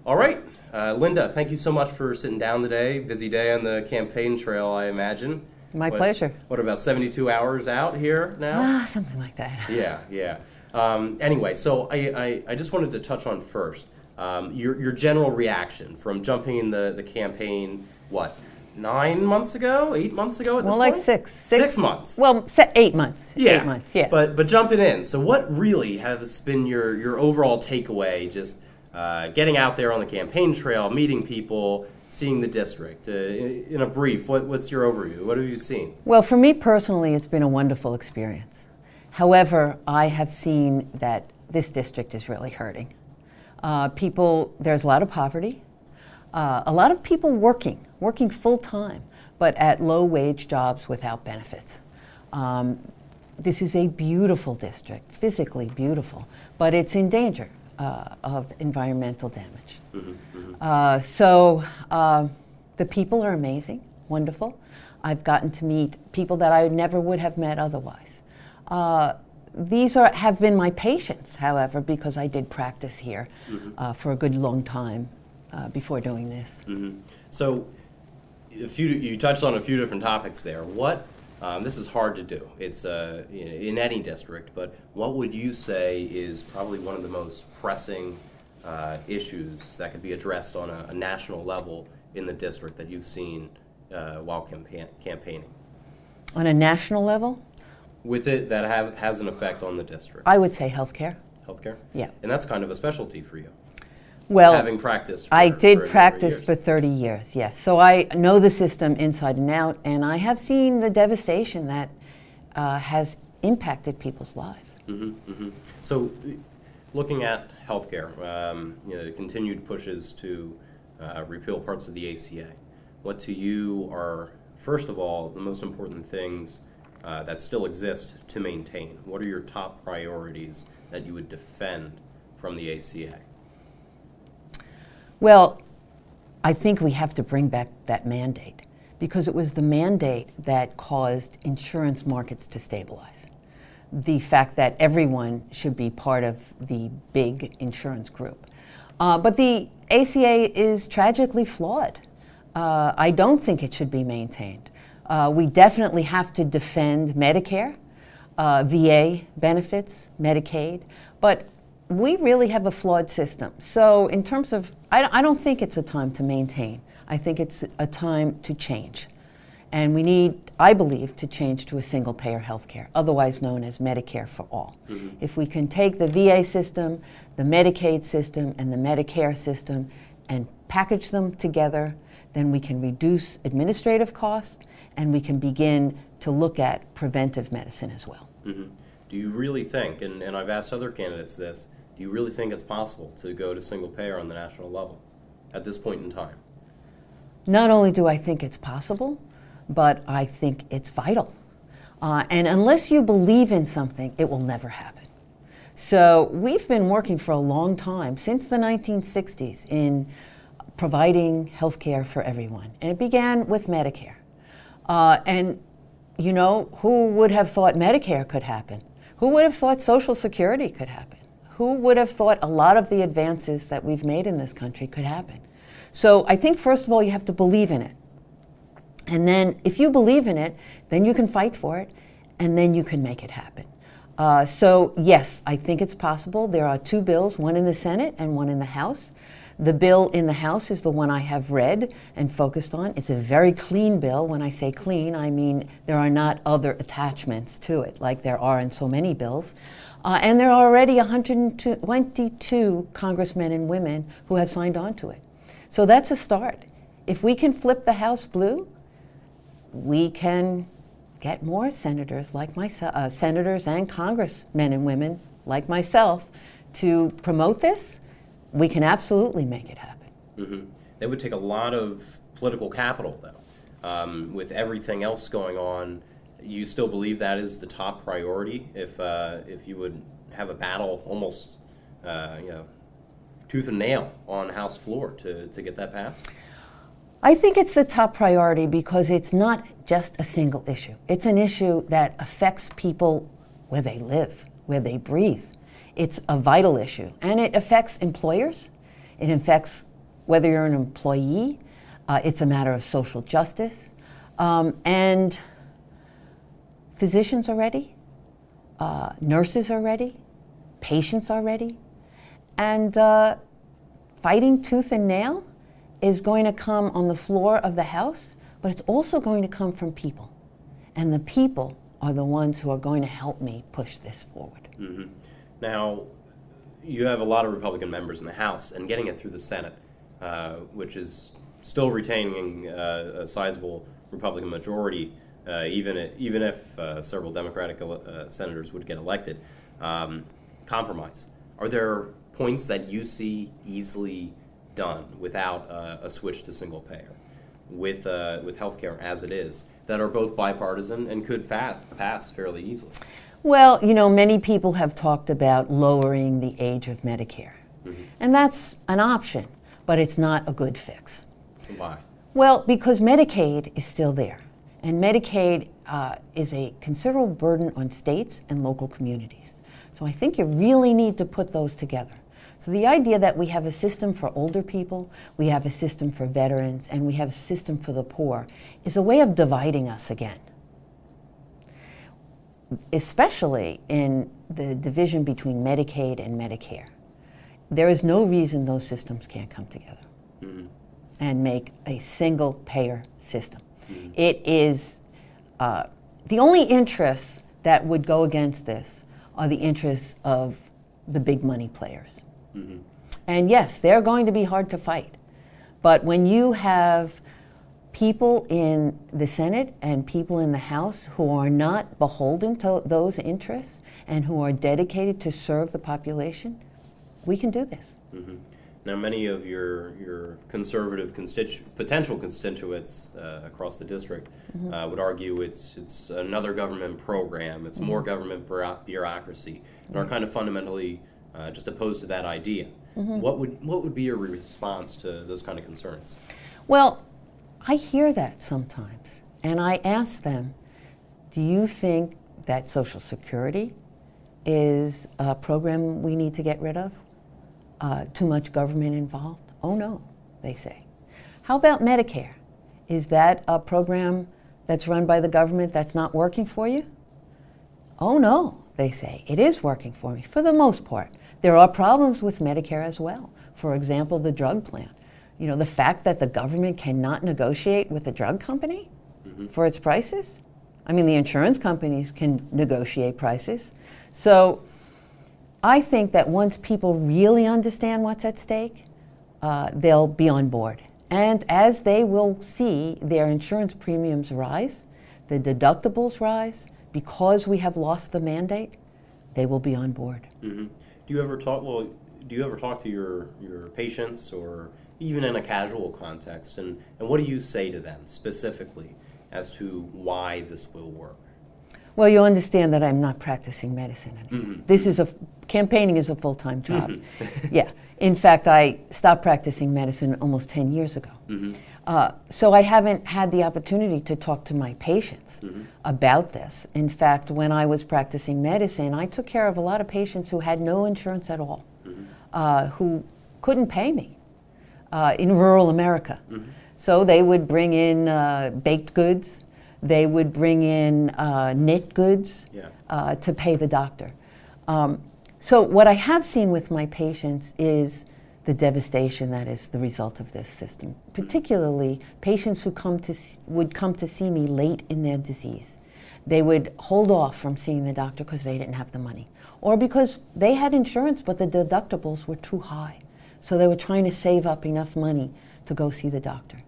All right. Linda, thank you so much for sitting down today. Busy day on the campaign trail, I imagine. My pleasure. What, about 72 hours out here now? Something like that. Yeah. Anyway, so I just wanted to touch on first your general reaction from jumping in the campaign, 9 months ago, 8 months ago at this point? Well, like six. 6 months. Well, 8 months. Yeah. 8 months, yeah. But jumping in, so what really has been your overall takeaway, just getting out there on the campaign trail, meeting people, seeing the district? In a brief, what's your overview? What have you seen? Well, for me personally, it's been a wonderful experience. However, I have seen that this district is really hurting. There's a lot of poverty, a lot of people working full-time, but at low-wage jobs without benefits. This is a beautiful district, physically beautiful, but it's in danger of environmental damage. So the people are amazing, wonderful. I've gotten to meet people that I never would have met otherwise. These have been my patients, however, because I did practice here for a good long time before doing this. So you touched on a few different topics there. This is hard to do. It's in any district, but what would you say is probably one of the most pressing issues that could be addressed on a national level in the district that you've seen while campaigning? On a national level? With it, that has an effect on the district. I would say healthcare. Healthcare? Yeah. And that's kind of a specialty for you. Well, having practiced I did practice for 30 years, yes. So I know the system inside and out, and I have seen the devastation that has impacted people's lives. So looking at healthcare, the continued pushes to repeal parts of the ACA, what to you are, first of all, the most important things that still exist to maintain? What are your top priorities that you would defend from the ACA? Well, I think we have to bring back that mandate, because it was the mandate that caused insurance markets to stabilize. The fact that everyone should be part of the big insurance group. But the ACA is tragically flawed. I don't think it should be maintained. We definitely have to defend Medicare, VA benefits, Medicaid, but we really have a flawed system. So in terms of, I don't think it's a time to maintain. I think it's a time to change. And we need, I believe, to change to a single-payer health care, otherwise known as Medicare for all. If we can take the VA system, the Medicaid system, and the Medicare system and package them together, then we can reduce administrative costs and we can begin to look at preventive medicine as well. Do you really think, and I've asked other candidates this, do you really think it's possible to go to single payer on the national level at this point in time? Not only do I think it's possible, but I think it's vital. And unless you believe in something, it will never happen. So we've been working for a long time, since the 1960s, in providing health care for everyone. And it began with Medicare. And you know, who would have thought Medicare could happen? Who would have thought Social Security could happen? Who would have thought a lot of the advances that we've made in this country could happen? So I think, first of all, you have to believe in it. And then if you believe in it, then you can fight for it, and then you can make it happen. So yes, I think it's possible. There are two bills, one in the Senate and one in the House. The bill in the House is the one I have read and focused on. It's a very clean bill. When I say clean, I mean there are not other attachments to it like there are in so many bills. And there are already 122 congressmen and women who have signed on to it. So that's a start. If we can flip the House blue, we can get more senators like myself, senators and congressmen and women like myself to promote this. We can absolutely make it happen. It would take a lot of political capital, though. With everything else going on, you still believe that is the top priority? If you would have a battle almost, tooth and nail on House floor to get that passed? I think it's the top priority because it's not just a single issue. It's an issue that affects people where they live, where they breathe. It's a vital issue, and it affects employers. It affects whether you're an employee, it's a matter of social justice. And physicians are ready, nurses are ready, patients are ready, and fighting tooth and nail is going to come on the floor of the House, but it's also going to come from people. And the people are the ones who are going to help me push this forward. Mm-hmm. Now, you have a lot of Republican members in the House, and getting it through the Senate, which is still retaining a sizable Republican majority, even if several Democratic senators would get elected, compromise. Are there points that you see easily done without a switch to single payer, with healthcare as it is, that are both bipartisan and could pass fairly easily? Well, you know, many people have talked about lowering the age of Medicare. Mm-hmm. And that's an option, but it's not a good fix. Why? Well, because Medicaid is still there. And Medicaid is a considerable burden on states and local communities. So I think you really need to put those together. So the idea that we have a system for older people, we have a system for veterans, and we have a system for the poor is a way of dividing us again. Especially in the division between Medicaid and Medicare. There is no reason those systems can't come together and make a single payer system. Mm-hmm. It is the only interests that would go against this are the interests of the big money players. Mm-hmm. And yes, they're going to be hard to fight. But when you have people in the Senate and people in the House who are not beholden to those interests and who are dedicated to serve the population, we can do this. Mm-hmm. Now, many of your conservative potential constituents across the district would argue it's another government program, it's more government bureaucracy, and are kind of fundamentally just opposed to that idea. Mm-hmm. What would be your response to those kind of concerns? Well, I hear that sometimes, and I ask them, do you think that Social Security is a program we need to get rid of? Too much government involved? Oh no, they say. How about Medicare? Is that a program that's run by the government that's not working for you? Oh no, they say. It is working for me, for the most part. There are problems with Medicare as well. For example, the drug plan. You know, the fact that the government cannot negotiate with a drug company for its prices. I mean, the insurance companies can negotiate prices. So I think that once people really understand what's at stake, they'll be on board. And as they will see their insurance premiums rise, the deductibles rise, because we have lost the mandate, they will be on board. Mm-hmm. Do you ever talk to your patients, or even in a casual context, and what do you say to them specifically as to why this will work? Well, you understand that I'm not practicing medicine anymore. Mm-hmm. Campaigning is a full-time job. Mm-hmm. Yeah. In fact, I stopped practicing medicine almost 10 years ago. Mm-hmm. So I haven't had the opportunity to talk to my patients about this. In fact, when I was practicing medicine, I took care of a lot of patients who had no insurance at all, who couldn't pay me in rural America. Mm-hmm. So they would bring in baked goods. They would bring in knit goods to pay the doctor. So what I have seen with my patients is the devastation that is the result of this system, particularly patients who would come to see me late in their disease. They would hold off from seeing the doctor because they didn't have the money, or because they had insurance but the deductibles were too high. So they were trying to save up enough money to go see the doctor.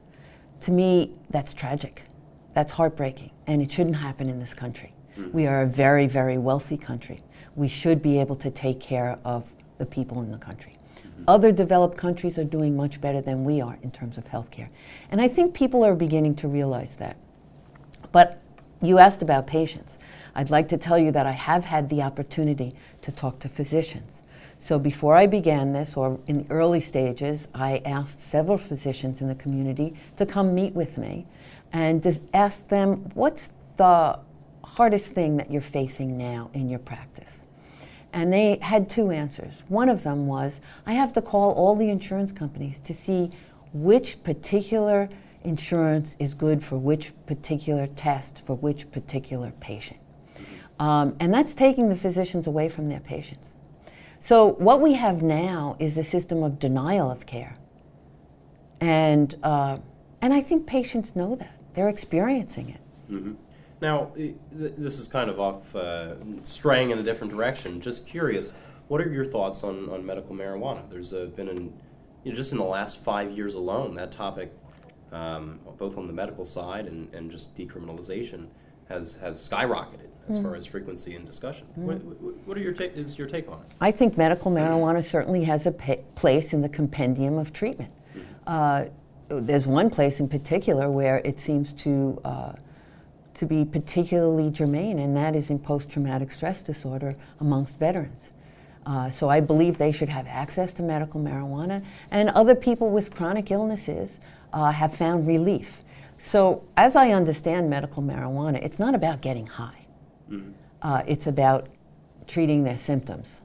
To me, that's tragic. That's heartbreaking, and it shouldn't happen in this country. We are a very, very wealthy country. We should be able to take care of the people in the country. Other developed countries are doing much better than we are in terms of health care. And I think people are beginning to realize that. But you asked about patients. I'd like to tell you that I have had the opportunity to talk to physicians. So before I began this, or in the early stages, I asked several physicians in the community to come meet with me and just ask them, what's the hardest thing that you're facing now in your practice? and they had two answers. One of them was, I have to call all the insurance companies to see which particular insurance is good for which particular test for which particular patient. And that's taking the physicians away from their patients. So what we have now is a system of denial of care. And I think patients know that. They're experiencing it. Mm-hmm. Now, this is kind of off, straying in a different direction. Just curious, what are your thoughts on medical marijuana? There's been, just in the last 5 years alone, that topic, both on the medical side and just decriminalization, has skyrocketed as far as frequency and discussion. What are is your take on it? I think medical marijuana certainly has a place in the compendium of treatment. There's one place in particular where it seems to be particularly germane, and that is in post-traumatic stress disorder amongst veterans. So I believe they should have access to medical marijuana, and other people with chronic illnesses have found relief. So as I understand medical marijuana, it's not about getting high. It's about treating their symptoms.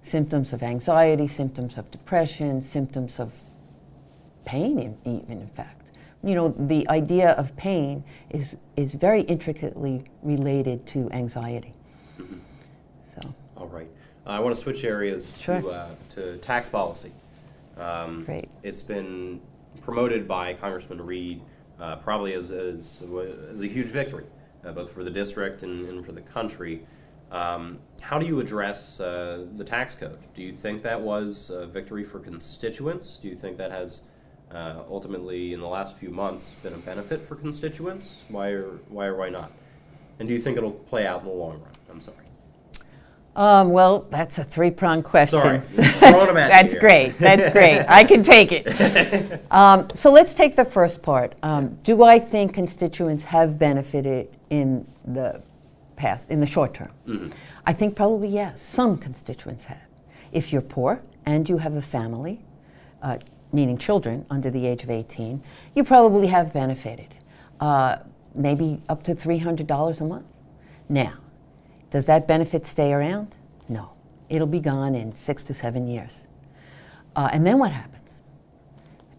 Symptoms of anxiety, symptoms of depression, symptoms of pain even, in fact. The idea of pain is very intricately related to anxiety. So. All right. I want to switch areas to tax policy. Great. It's been promoted by Congressman Reed probably as a huge victory, both for the district and for the country. How do you address the tax code? Do you think that was a victory for constituents? Do you think that has ultimately, in the last few months, been a benefit for constituents? Why or why not? And do you think it'll play out in the long run? I'm sorry. Well, that's a three-pronged question. Sorry. That's great. That's great. I can take it. So let's take the first part. Do I think constituents have benefited in the past, in the short term? I think probably yes. Some constituents have. If you're poor and you have a family, meaning children under the age of 18, you probably have benefited, maybe up to $300 a month. Now, does that benefit stay around? No. It'll be gone in 6 to 7 years. And then what happens?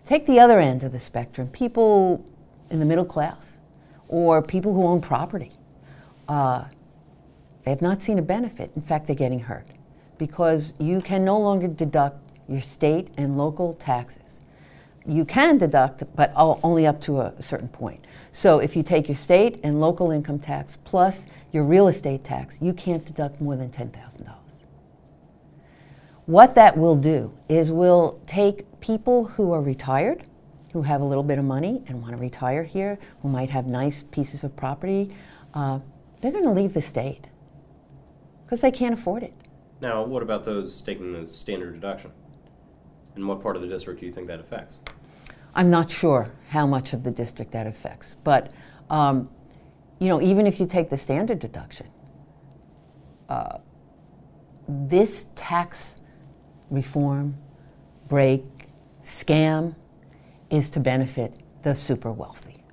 Take the other end of the spectrum, people in the middle class or people who own property. They have not seen a benefit. In fact, they're getting hurt because you can no longer deduct your state and local taxes. You can deduct, but only up to a certain point. So if you take your state and local income tax plus your real estate tax, you can't deduct more than $10,000. What that will do is we'll take people who are retired, who have a little bit of money and want to retire here, who might have nice pieces of property, they're going to leave the state because they can't afford it. Now, what about those taking the standard deduction? And what part of the district do you think that affects? I'm not sure how much of the district that affects, but even if you take the standard deduction, this tax reform, break, scam is to benefit the super wealthy.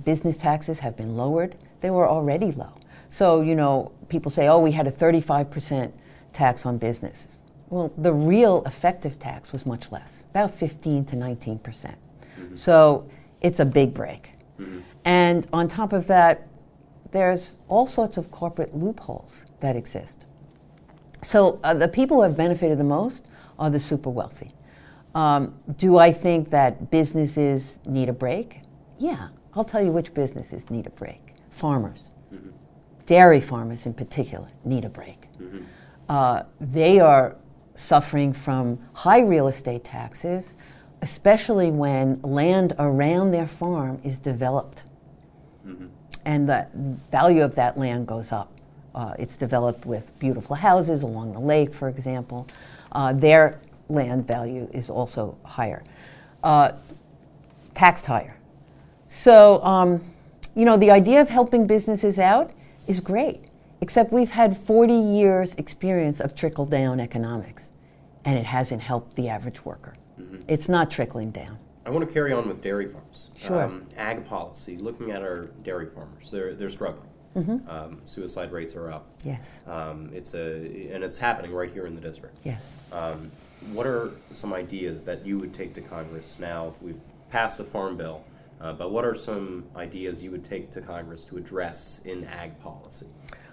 Business taxes have been lowered. They were already low. So, people say, we had a 35% tax on business. Well, the real effective tax was much less, about 15 to 19%. So it's a big break. And on top of that, there's all sorts of corporate loopholes that exist. So the people who have benefited the most are the super wealthy. Do I think that businesses need a break? Yeah, I'll tell you which businesses need a break. Farmers. Dairy farmers in particular need a break. They are suffering from high real estate taxes, especially when land around their farm is developed. And the value of that land goes up. It's developed with beautiful houses along the lake, for example. Their land value is also higher, taxed higher. So, the idea of helping businesses out is great, except we've had 40 years experience of trickle-down economics, and it hasn't helped the average worker. It's not trickling down. I want to carry on with dairy farms. Sure. Ag policy, looking at our dairy farmers, they're struggling. Suicide rates are up. Yes. And it's happening right here in the district. Yes. What are some ideas that you would take to Congress now? We've passed a farm bill, but what are some ideas you would take to Congress to address in ag policy?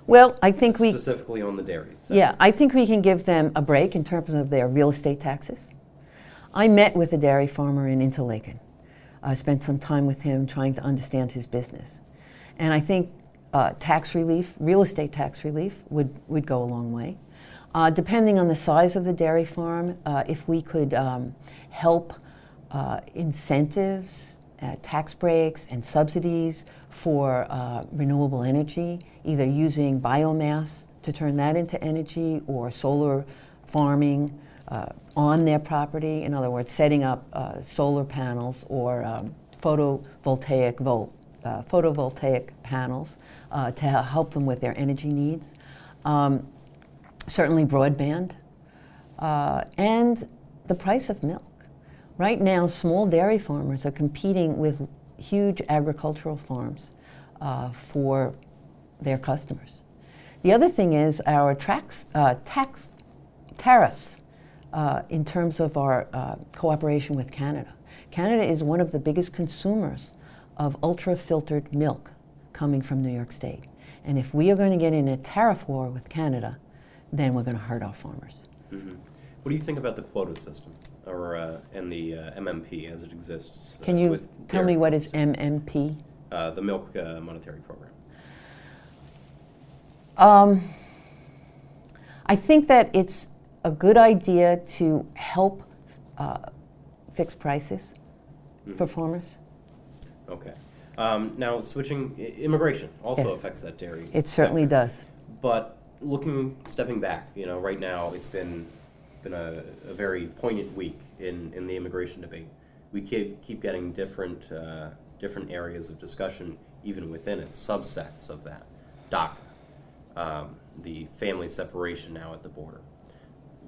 Well, I think specifically on the dairy sector. Yeah, I think we can give them a break in terms of their real estate taxes. I met with a dairy farmer in Ithaca. I spent some time with him trying to understand his business. And I think tax relief, real estate tax relief, would go a long way. Depending on the size of the dairy farm, if we could help incentives, tax breaks, and subsidies for renewable energy, either using biomass to turn that into energy or solar farming on their property. In other words, setting up solar panels or photovoltaic panels to help them with their energy needs. Certainly broadband, and the price of milk. Right now, small dairy farmers are competing with huge agricultural farms for their customers. The other thing is our tax tariffs in terms of our cooperation with Canada. Canada is one of the biggest consumers of ultra-filtered milk coming from New York State. And if we are going to get in a tariff war with Canada, then we're going to hurt our farmers. Mm-hmm. What do you think about the quota system, or and the MMP as it exists? Can you tell me what is MMP? The Milk Monetary Program. I think that it's a good idea to help fix prices for farmers. Okay. Now, switching, immigration also Yes. affects that dairy. It certainly does. But stepping back, right now it's been a very poignant week in the immigration debate. We keep getting different areas of discussion, even within it, subsets of that. DACA, the family separation now at the border.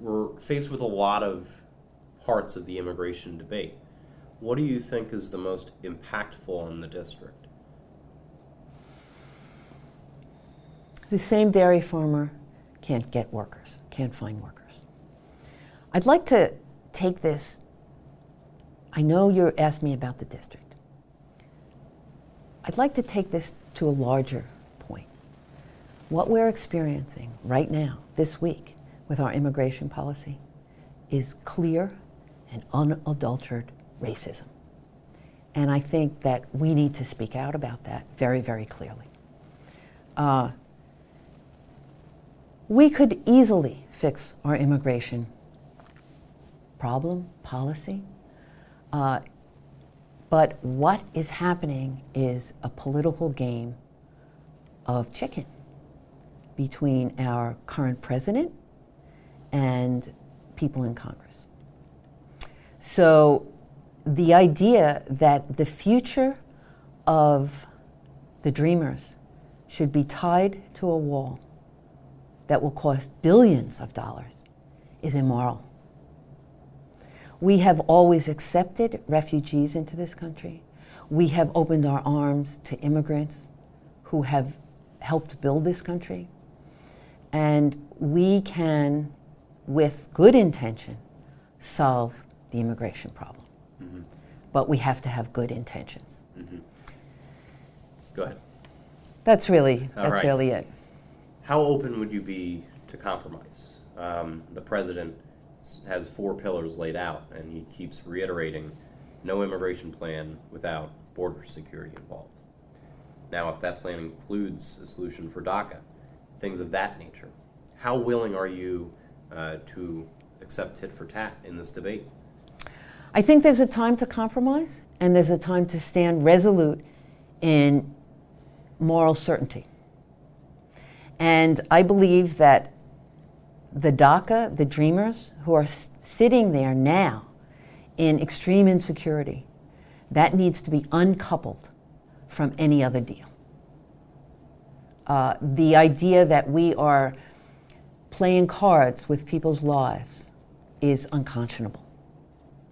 We're faced with a lot of parts of the immigration debate. What do you think is the most impactful in the district? The same dairy farmer can't get workers, can't find workers. I'd like to take this, I know you're asking me about the district. I'd like to take this to a larger point. What we're experiencing right now, this week, with our immigration policy is clear and unadulterated racism. And I think that we need to speak out about that very, very clearly. We could easily fix our immigration problem, policy, but what is happening is a political game of chicken between our current president and people in Congress. So the idea that the future of the Dreamers should be tied to a wall that will cost billions of dollars is immoral. We have always accepted refugees into this country. We have opened our arms to immigrants who have helped build this country. And we can, with good intention, solve the immigration problem. Mm-hmm. But we have to have good intentions. Mm-hmm. Go ahead. That's really right. really it. How open would you be to compromise? The president has 4 pillars laid out, and he keeps reiterating no immigration plan without border security involved. Now, if that plan includes a solution for DACA, things of that nature, how willing are you to accept tit for tat in this debate? I think there's a time to compromise, and there's a time to stand resolute in moral certainty. And I believe that the DACA, the Dreamers, who are sitting there now in extreme insecurity, that needs to be uncoupled from any other deal. The idea that we are playing cards with people's lives is unconscionable.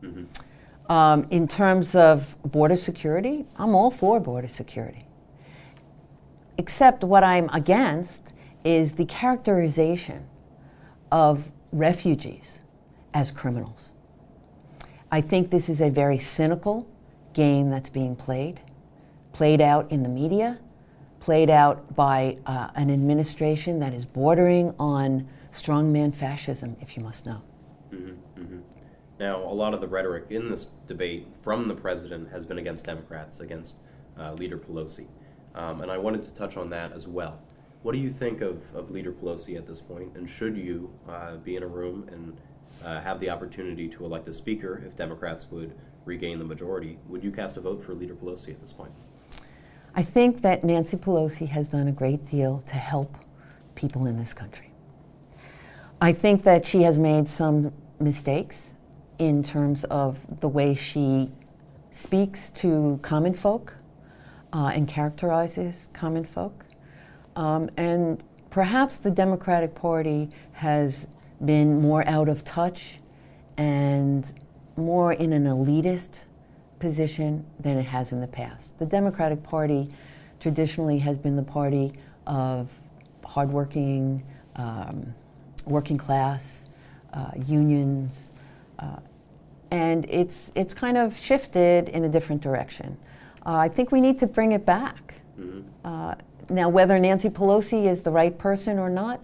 Mm-hmm. In terms of border security, I'm all for border security. Except what I'm against is the characterization of refugees as criminals. I think this is a very cynical game that's being played out in the media, played out by an administration that is bordering on strongman fascism, if you must know. Mm-hmm, mm-hmm. Now, a lot of the rhetoric in this debate from the president has been against Democrats, against Leader Pelosi. And I wanted to touch on that as well. What do you think of Leader Pelosi at this point? And should you be in a room and have the opportunity to elect a speaker if Democrats would regain the majority, would you cast a vote for Leader Pelosi at this point? I think that Nancy Pelosi has done a great deal to help people in this country. I think that she has made some mistakes in terms of the way she speaks to common folk and characterizes common folk. And perhaps the Democratic Party has been more out of touch and more in an elitist position than it has in the past. The Democratic Party traditionally has been the party of hardworking, working class, unions, and it's kind of shifted in a different direction. I think we need to bring it back. Mm-hmm. Now, whether Nancy Pelosi is the right person or not,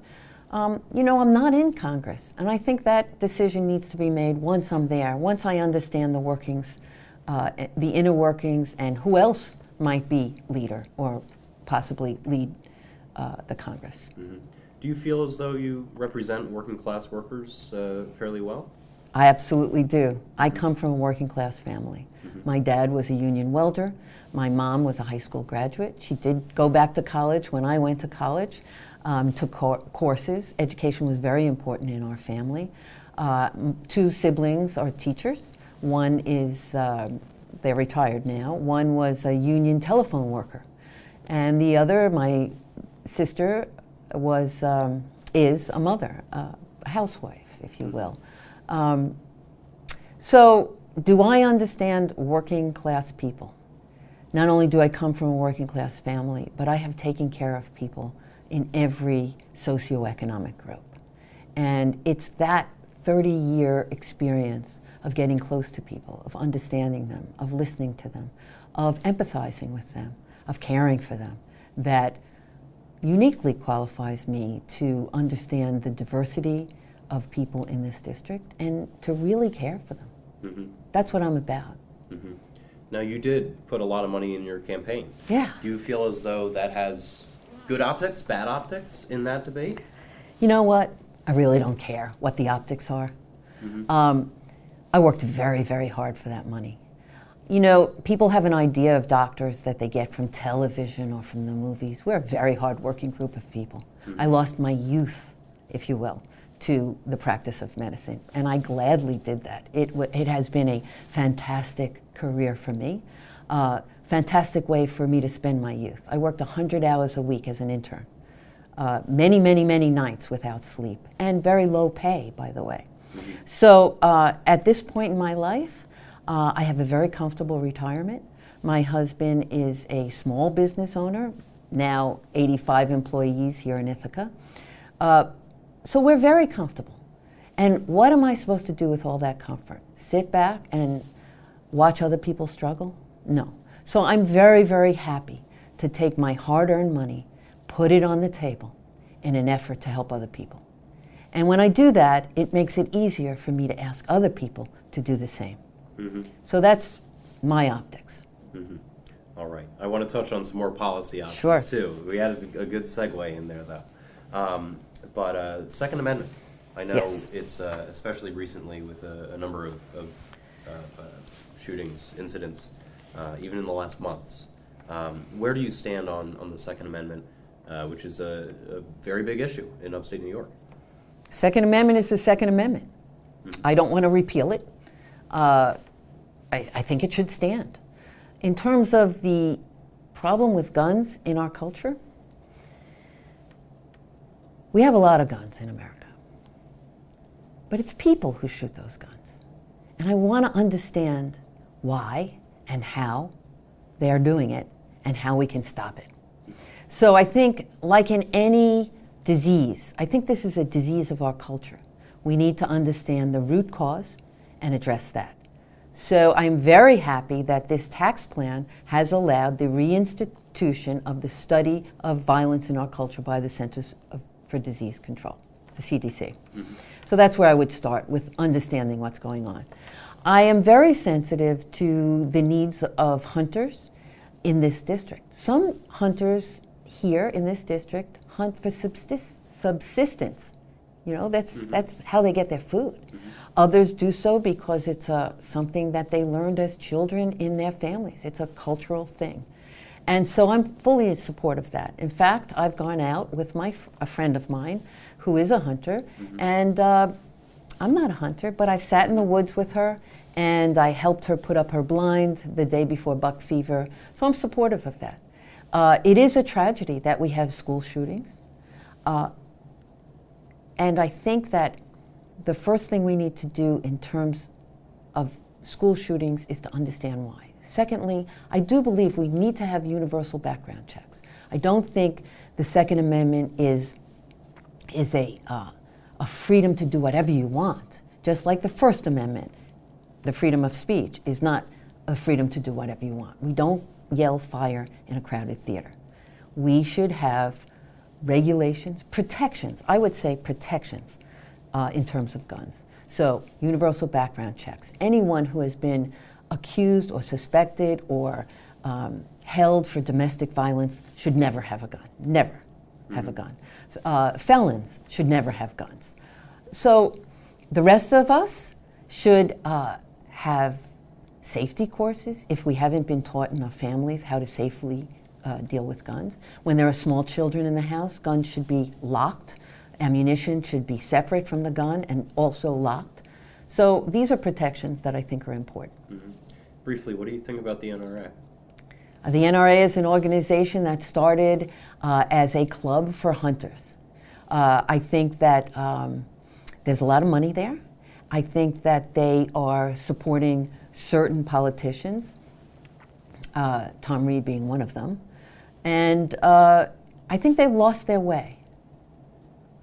I'm not in Congress, and I think that decision needs to be made once I'm there, once I understand the workings, the inner workings, and who else might be leader or possibly lead the Congress. Mm-hmm. Do you feel as though you represent working class workers fairly well? I absolutely do. I come from a working class family. Mm-hmm. My dad was a union welder. My mom was a high school graduate. She did go back to college when I went to college, took courses. Education was very important in our family. Two siblings are teachers. One is, they're retired now. One was a union telephone worker. And the other, my sister, is a mother, a housewife, if you will. So do I understand working class people? Not only do I come from a working class family, but I have taken care of people in every socioeconomic group. And it's that 30-year experience of getting close to people, of understanding them, of listening to them, of empathizing with them, of caring for them, that uniquely qualifies me to understand the diversity of people in this district and to really care for them. Mm-hmm. That's what I'm about. Mm-hmm. Now, you did put a lot of money in your campaign. Yeah. Do you feel as though that has good optics, bad optics in that debate? You know what? I really don't care what the optics are. Mm-hmm. I worked very, very hard for that money. You know, people have an idea of doctors that they get from television or from the movies. We're a very hard-working group of people. Mm-hmm. I lost my youth, if you will, to the practice of medicine, and I gladly did that. It has been a fantastic career for me, fantastic way for me to spend my youth. I worked 100 hours a week as an intern, many, many, many nights without sleep, and very low pay, by the way. Mm-hmm. So at this point in my life, I have a very comfortable retirement. My husband is a small business owner, now 85 employees here in Ithaca. So we're very comfortable. And what am I supposed to do with all that comfort? Sit back and watch other people struggle? No. So I'm very, very happy to take my hard-earned money, put it on the table in an effort to help other people. And when I do that, it makes it easier for me to ask other people to do the same. Mm-hmm. So that's my optics. Mm-hmm. All right. I want to touch on some more policy options, too. We had a good segue in there, though. But Second Amendment, I know it's, especially recently with a number of shootings, incidents, even in the last months. Where do you stand on the Second Amendment, which is a very big issue in upstate New York? Second Amendment is the Second Amendment. Mm-hmm. I don't want to repeal it. I think it should stand. In terms of the problem with guns in our culture, we have a lot of guns in America. But it's people who shoot those guns. And I want to understand why and how they are doing it and how we can stop it. So I think, like in any disease, I think this is a disease of our culture. We need to understand the root cause and address that. So I'm very happy that this tax plan has allowed the reinstitution of the study of violence in our culture by the Centers for Disease Control, the CDC. Mm-hmm. So that's where I would start, with understanding what's going on. I am very sensitive to the needs of hunters in this district. Some hunters here in this district hunt for subsistence. You know, that's how they get their food. Mm-hmm. Others do so because it's something that they learned as children in their families. It's a cultural thing. And so I'm fully in support of that. In fact, I've gone out with a friend of mine who is a hunter, mm-hmm. and I'm not a hunter, but I've sat in the woods with her, and I helped her put up her blind the day before buck fever. So I'm supportive of that. It is a tragedy that we have school shootings. And I think that the first thing we need to do in terms of school shootings is to understand why. Secondly, I do believe we need to have universal background checks. I don't think the Second Amendment is a freedom to do whatever you want, just like the First Amendment. The freedom of speech is not a freedom to do whatever you want. We don't yell fire in a crowded theater. We should have regulations, protections, I would say protections in terms of guns. So universal background checks. Anyone who has been accused or suspected or held for domestic violence should never have a gun, never mm-hmm. have a gun. Felons should never have guns. So the rest of us should have safety courses if we haven't been taught in our families how to safely deal with guns. When there are small children in the house, guns should be locked. Ammunition should be separate from the gun and also locked. So these are protections that I think are important. Mm-hmm. Briefly, what do you think about the NRA? The NRA is an organization that started as a club for hunters. I think that there's a lot of money there. I think that they are supporting certain politicians, Tom Reed being one of them. And I think they've lost their way.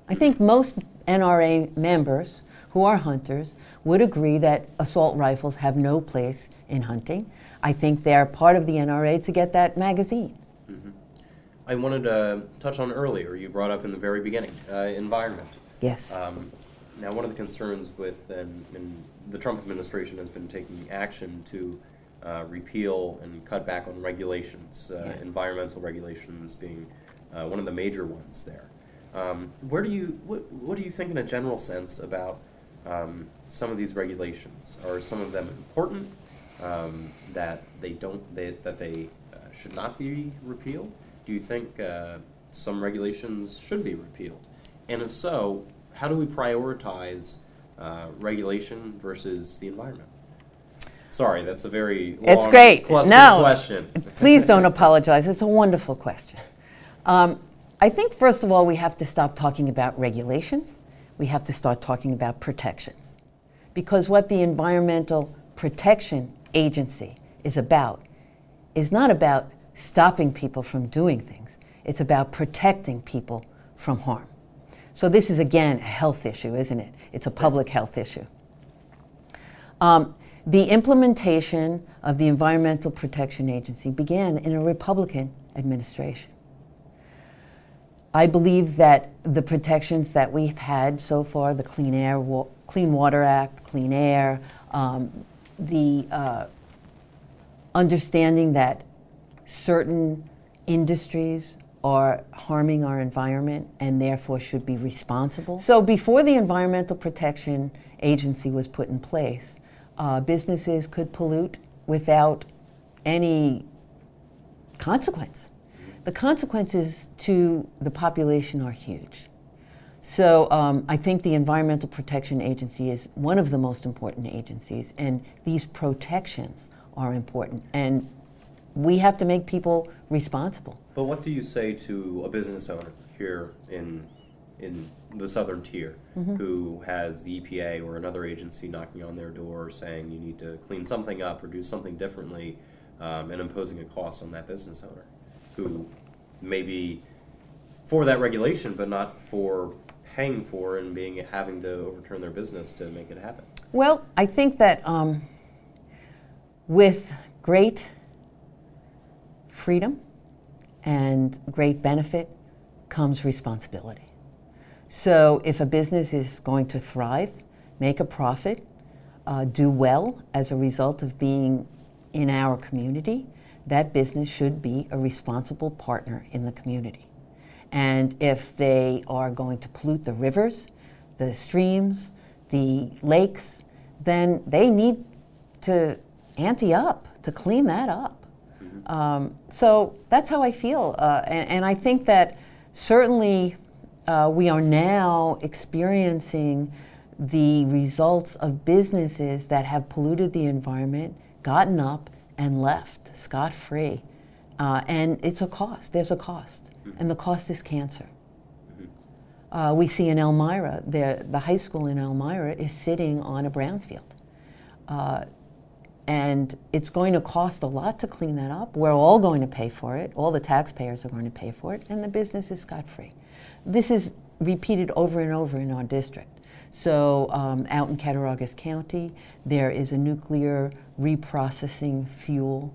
I think most NRA members who are hunters would agree that assault rifles have no place in hunting. I think they're part of the NRA to get that magazine. Mm-hmm. I wanted to touch on earlier, you brought up in the very beginning, environment. Yes. Now, one of the concerns with, and the Trump administration has been taking action to repeal and cut back on regulations, environmental regulations being one of the major ones there. What do you think in a general sense about some of these regulations? Are some of them important that they should not be repealed? Do you think some regulations should be repealed? And if so, how do we prioritize regulation versus the environment? Sorry, that's a very long, it's great. Question. Please don't apologize. It's a wonderful question. I think, first of all, we have to stop talking about regulations. We have to start talking about protections. Because what the Environmental Protection Agency is not about stopping people from doing things. It's about protecting people from harm. So this is, again, a health issue, isn't it? It's a public health issue. The implementation of the Environmental Protection Agency began in a Republican administration. I believe that the protections that we've had so far, the Clean Water Act, Clean Air, the understanding that certain industries are harming our environment and therefore should be responsible. So before the Environmental Protection Agency was put in place, businesses could pollute without any consequence. The consequences to the population are huge. So I think the Environmental Protection Agency is one of the most important agencies, and these protections are important. And we have to make people responsible. But what do you say to a business owner here in the southern tier mm-hmm. who has the EPA or another agency knocking on their door saying you need to clean something up or do something differently and imposing a cost on that business owner who maybe for that regulation, but not for paying for and having to overturn their business to make it happen? Well, I think that with great freedom and great benefit comes responsibility. So if a business is going to thrive, make a profit, do well as a result of being in our community, that business should be a responsible partner in the community. And if they are going to pollute the rivers, the streams, the lakes, then they need to ante up to clean that up. So that's how I feel. And I think that certainly we are now experiencing the results of businesses that have polluted the environment, gotten up, and left scot-free. And it's a cost. There's a cost. And the cost is cancer. We see in Elmira, the high school in Elmira is sitting on a brownfield. And it's going to cost a lot to clean that up. We're all going to pay for it. All the taxpayers are going to pay for it. And the business is scot-free. This is repeated over and over in our district. So out in Cattaraugus County, there is a nuclear reprocessing fuel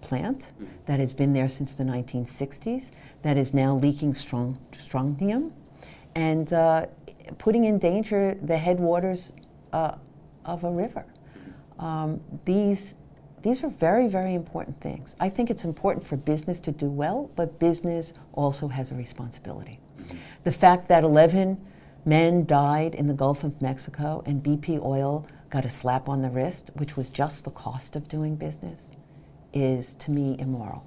plant that has been there since the 1960s that is now leaking strontium and putting in danger the headwaters of a river. These are very, very important things. I think it's important for business to do well, but business also has a responsibility. The fact that 11 men died in the Gulf of Mexico and BP Oil got a slap on the wrist, which was just the cost of doing business, is, to me, immoral.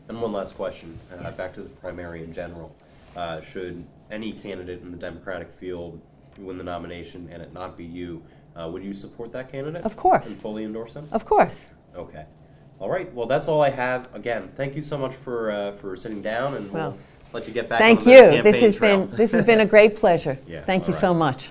And one last question, Yes. back to the primary in general. Should any candidate in the Democratic field win the nomination and it not be you, would you support that candidate? Of course. And fully endorse him? Of course. Okay. All right. Well, that's all I have. Again, thank you so much for sitting down, and we'll let you get back on the campaign trail. This has been a great pleasure. Yeah, Thank you all so right. much.